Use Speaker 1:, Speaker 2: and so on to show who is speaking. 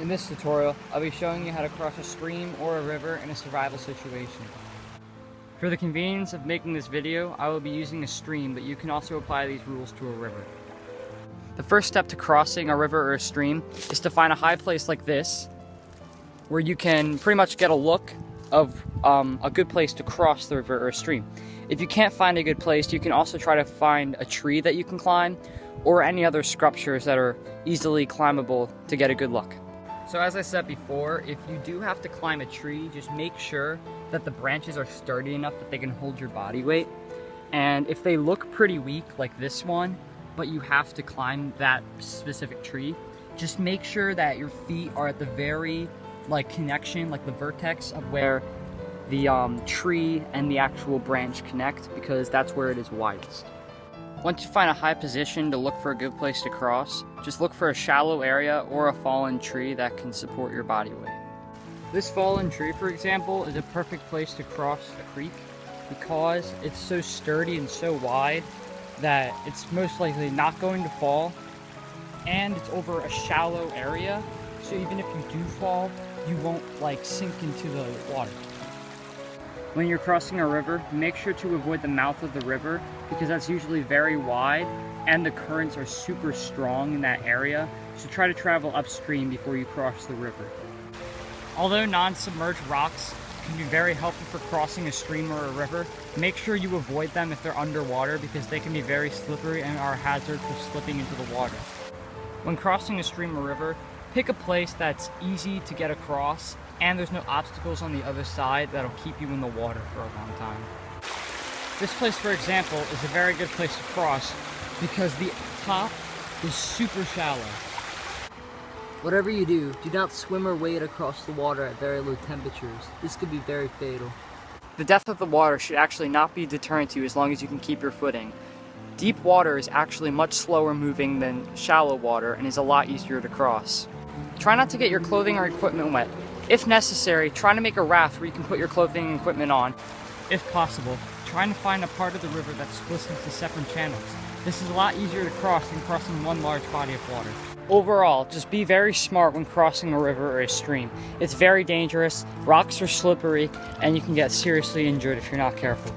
Speaker 1: In this tutorial, I'll be showing you how to cross a stream or a river in a survival situation. For the convenience of making this video, I will be using a stream, but you can also apply these rules to a river. The first step to crossing a river or a stream is to find a high place like this, where you can pretty much get a look of a good place to cross the river or a stream. If you can't find a good place, you can also try to find a tree that you can climb, or any other structures that are easily climbable to get a good look. So as I said before, if you do have to climb a tree, just make sure that the branches are sturdy enough that they can hold your body weight. And if they look pretty weak, like this one, but you have to climb that specific tree, just make sure that your feet are at the very connection, like the vertex of where the tree and the actual branch connect, because that's where it is widest. Once you find a high position to look for a good place to cross, just look for a shallow area or a fallen tree that can support your body weight. This fallen tree, for example, is a perfect place to cross a creek because it's so sturdy and so wide that it's most likely not going to fall, and it's over a shallow area, so even if you do fall, you won't sink into the water. When you're crossing a river, make sure to avoid the mouth of the river because that's usually very wide and the currents are super strong in that area, so try to travel upstream before you cross the river. Although non-submerged rocks can be very helpful for crossing a stream or a river, make sure you avoid them if they're underwater because they can be very slippery and are a hazard for slipping into the water. When crossing a stream or river, pick a place that's easy to get across and there's no obstacles on the other side that'll keep you in the water for a long time. This place, for example, is a very good place to cross because the top is super shallow.
Speaker 2: Whatever you do, do not swim or wade across the water at very low temperatures. This could be very fatal.
Speaker 1: The depth of the water should actually not be a deterrent to you as long as you can keep your footing. Deep water is actually much slower moving than shallow water and is a lot easier to cross. Try not to get your clothing or equipment wet. If necessary, try to make a raft where you can put your clothing and equipment on. If possible, try to find a part of the river that splits into separate channels. This is a lot easier to cross than crossing one large body of water. Overall, just be very smart when crossing a river or a stream. It's very dangerous, rocks are slippery, and you can get seriously injured if you're not careful.